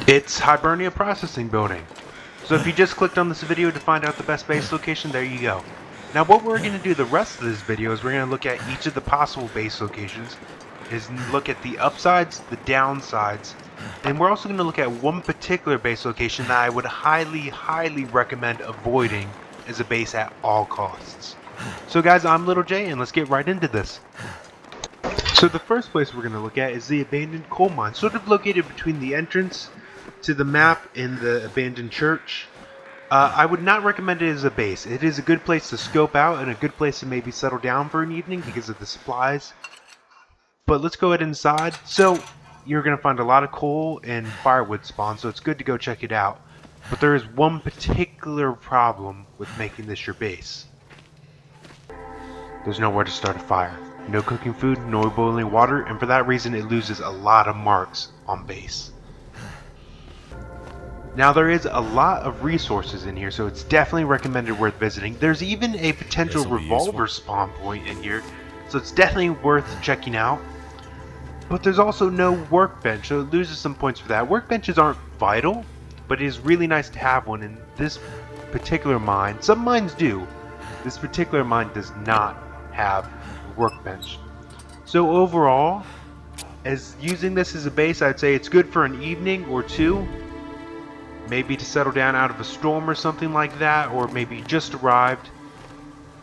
It's Hibernia Processing Building. So if you just clicked on this video to find out the best base location, there you go. Now what we're going to do the rest of this video is we're going to look at each of the possible base locations, is look at the upsides, the downsides, and we're also going to look at one particular base location that I would highly recommend avoiding as a base at all costs. So guys, I'm Lil J and let's get right into this. So the first place we're going to look at is the abandoned coal mine, sort of located between the entrance to the map and the abandoned church. I would not recommend it as a base. It is a good place to scope out and a good place to maybe settle down for an evening because of the supplies. But let's go ahead inside. So you're going to find a lot of coal and firewood spawn, so it's good to go check it out. But there is one particular problem with making this your base. There's nowhere to start a fire. No cooking food, no boiling water, and for that reason it loses a lot of marks on base. Now there is a lot of resources in here, so it's definitely recommended worth visiting. There's even a potential revolver spawn point in here, so it's definitely worth checking out. But there's also no workbench, so it loses some points for that. Workbenches aren't vital, but it is really nice to have one in this particular mine. Some mines do. This particular mine does not have a workbench. So overall, as using this as a base, I'd say it's good for an evening or two. Maybe to settle down out of a storm or something like that, or maybe you just arrived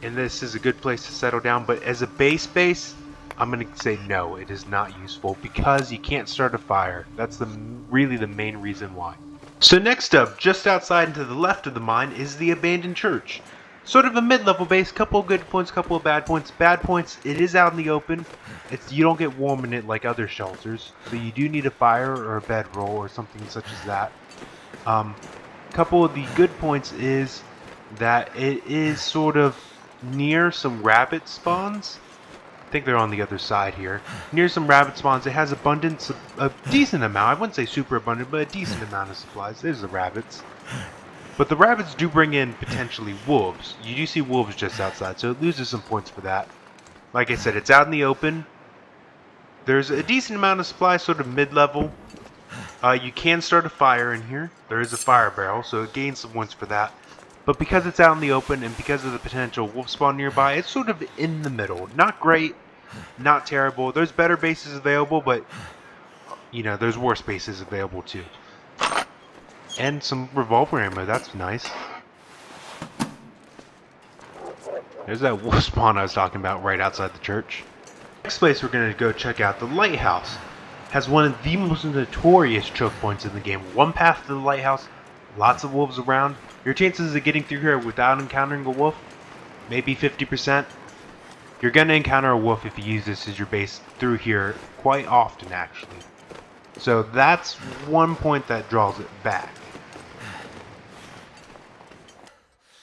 and this is a good place to settle down. But as a base, I'm going to say no, it is not useful because you can't start a fire. That's really the main reason why. So next up, just outside and to the left of the mine, is the abandoned church. Sort of a mid-level base, couple of good points, couple of bad points. Bad points, it is out in the open. You don't get warm in it like other shelters, so you do need a fire or a bedroll or something such as that. Couple of the good points is that it is sort of near some rabbit spawns. I think they're on the other side here. Near some rabbit spawns, it has abundance, a decent amount. I wouldn't say super abundant, but a decent amount of supplies. There's the rabbits. But the rabbits do bring in potentially wolves. You do see wolves just outside, so it loses some points for that. Like I said, it's out in the open. There's a decent amount of supplies, sort of mid-level. You can start a fire in here. There is a fire barrel, so it gains some points for that. But because it's out in the open and because of the potential wolf spawn nearby, it's sort of in the middle. Not great, not terrible. There's better bases available, but you know, there's worse bases available too. And some revolver ammo, that's nice. There's that wolf spawn I was talking about right outside the church. Next place we're going to go check out, the lighthouse. Has one of the most notorious choke points in the game. One path to the lighthouse, lots of wolves around. Your chances of getting through here without encountering a wolf, maybe 50%. You're going to encounter a wolf if you use this as your base through here quite often actually. So that's one point that draws it back.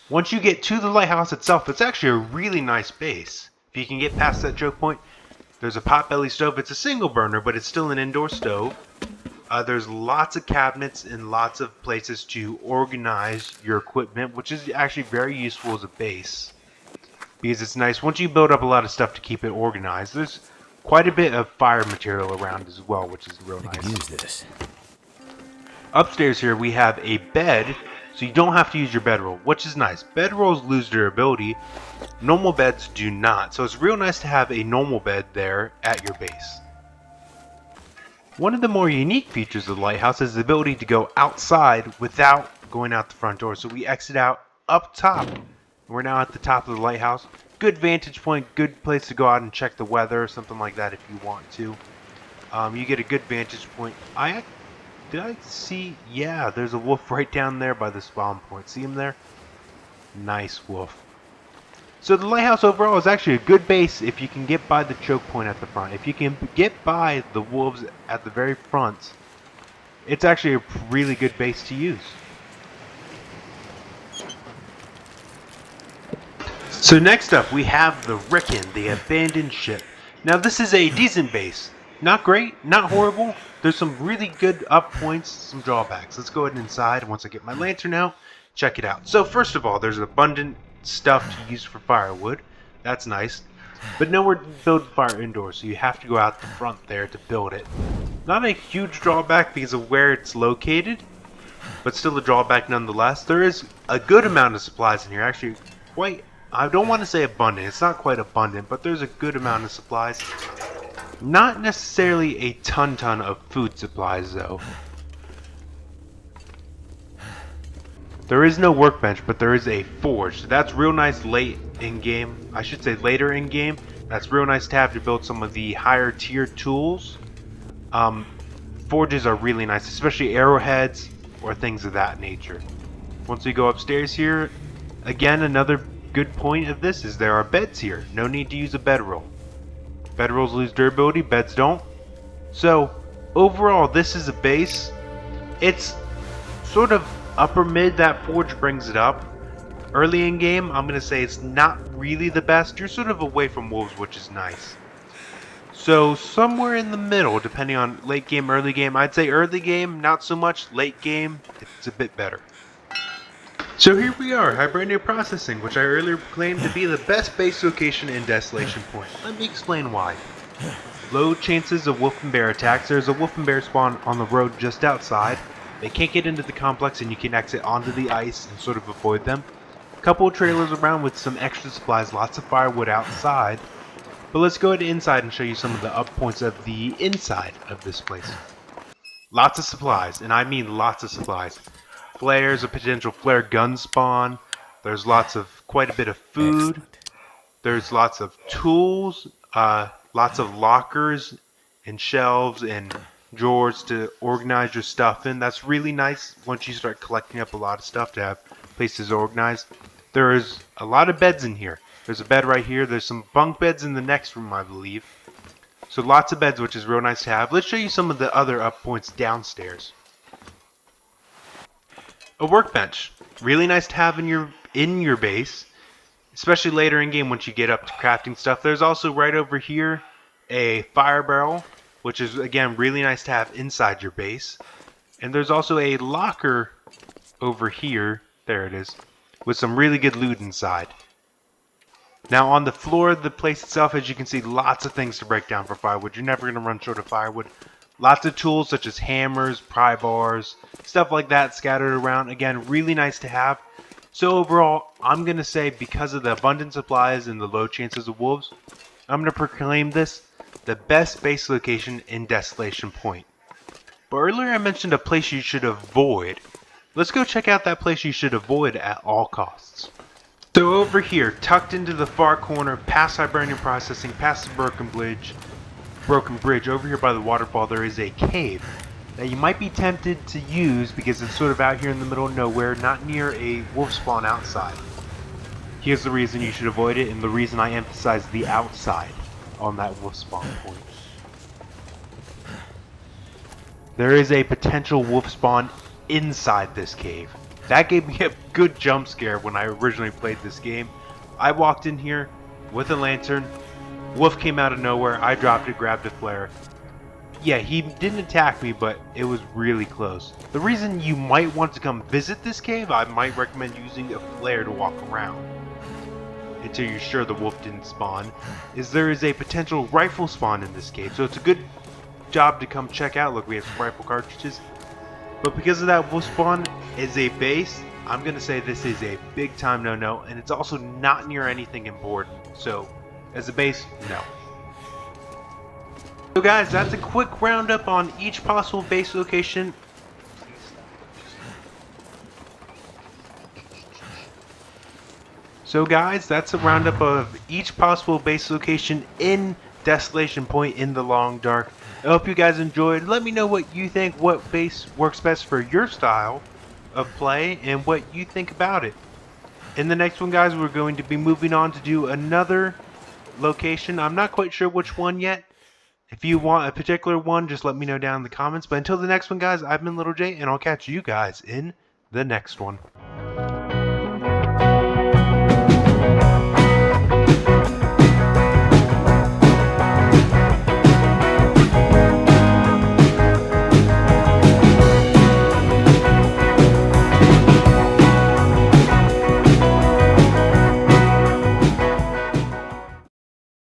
Once you get to the lighthouse itself, it's actually a really nice base. If you can get past that choke point, there's a potbelly stove. It's a single burner, but it's still an indoor stove. There's lots of cabinets and lots of places to organize your equipment, which is actually very useful as a base. Because it's nice. Once you build up a lot of stuff to keep it organized, there's quite a bit of fire material around as well, which is real nice. Use this. Upstairs here we have a bed, so you don't have to use your bedroll, which is nice. Bedrolls lose durability. Normal beds do not, so it's real nice to have a normal bed there at your base. One of the more unique features of the lighthouse is the ability to go outside without going out the front door. So we exit out up top. We're now at the top of the lighthouse. Good vantage point, good place to go out and check the weather or something like that if you want to. You get a good vantage point. Did I see? Yeah, there's a wolf right down there by the spawn point. See him there? Nice wolf. So the lighthouse overall is actually a good base if you can get by the choke point at the front. If you can get by the wolves at the very front, it's actually a really good base to use. So next up we have the Ricken, the abandoned ship. Now this is a decent base. Not great, not horrible. There's some really good up points, some drawbacks. Let's go ahead and inside. Once I get my lantern out, check it out. So first of all, there's abundant stuff to use for firewood. That's nice. But nowhere to build fire indoors, so you have to go out the front there to build it. Not a huge drawback because of where it's located, but still a drawback nonetheless. There is a good amount of supplies in here, actually quite, I don't want to say abundant, it's not quite abundant, but there's a good amount of supplies. Not necessarily a ton of food supplies though. There is no workbench, but there is a forge. So that's real nice late in game. I should say later in game. That's real nice to have to build some of the higher tier tools. Forges are really nice, especially arrowheads or things of that nature. Once we go upstairs here, again, another good point of this is there are beds here. No need to use a bedroll. Bedrolls lose durability, beds don't. So overall, this is a base. It's sort of upper mid. That forge brings it up. Early in game, I'm going to say it's not really the best. You're sort of away from wolves, which is nice. So somewhere in the middle, depending on late game, early game. I'd say early game, not so much. Late game, it's a bit better. So here we are, Hibernia Processing, which I earlier claimed to be the best base location in Desolation Point. Let me explain why. Low chances of wolf and bear attacks. There's a wolf and bear spawn on the road just outside. They can't get into the complex and you can exit onto the ice and sort of avoid them. A couple of trailers around with some extra supplies, lots of firewood outside. But let's go ahead inside and show you some of the up points of the inside of this place. Lots of supplies, and I mean lots of supplies. Flares, a potential flare gun spawn. There's quite a bit of food. Excellent. There's lots of tools, lots of lockers and shelves and drawers to organize your stuff in. That's really nice once you start collecting up a lot of stuff to have places organized. There is a lot of beds in here. There's a bed right here. There's some bunk beds in the next room, I believe. So lots of beds, which is real nice to have. Let's show you some of the other up points downstairs. A workbench, really nice to have in your base, especially later in game once you get up to crafting stuff. There's also right over here a fire barrel, which is again really nice to have inside your base. And there's also a locker over here, there it is, with some really good loot inside. Now on the floor of the place itself, as you can see, lots of things to break down for firewood. You're never going to run short of firewood. Lots of tools such as hammers, pry bars, stuff like that scattered around. Again, really nice to have. So overall, I'm going to say because of the abundant supplies and the low chances of wolves, I'm going to proclaim this the best base location in Desolation Point. But earlier I mentioned a place you should avoid. Let's go check out that place you should avoid at all costs. So over here, tucked into the far corner, past Hibernian Processing, past the broken bridge, over here by the waterfall, there is a cave that you might be tempted to use because it's sort of out here in the middle of nowhere, not near a wolf spawn outside. Here's the reason you should avoid it, and the reason I emphasize the outside on that wolf spawn point. There is a potential wolf spawn inside this cave. That gave me a good jump scare when I originally played this game. I walked in here with a lantern. Wolf came out of nowhere. I dropped it, grabbed a flare. Yeah, he didn't attack me, but it was really close. The reason you might want to come visit this cave, I might recommend using a flare to walk around until you're sure the wolf didn't spawn, is there is a potential rifle spawn in this cave. So it's a good job to come check out. Look, we have some rifle cartridges. But because of that wolf spawn is a base, I'm going to say this is a big time no-no, and it's also not near anything important. So, as a base, no. So guys, that's a quick roundup on each possible base location. So guys, that's a roundup of each possible base location in Desolation Point in the Long Dark. I hope you guys enjoyed. Let me know what you think, what base works best for your style of play, and what you think about it. In the next one, guys, we're going to be moving on to do another location. I'm not quite sure which one yet. If you want a particular one, just let me know down in the comments. But until the next one, guys, I've been Little J, and I'll catch you guys in the next one.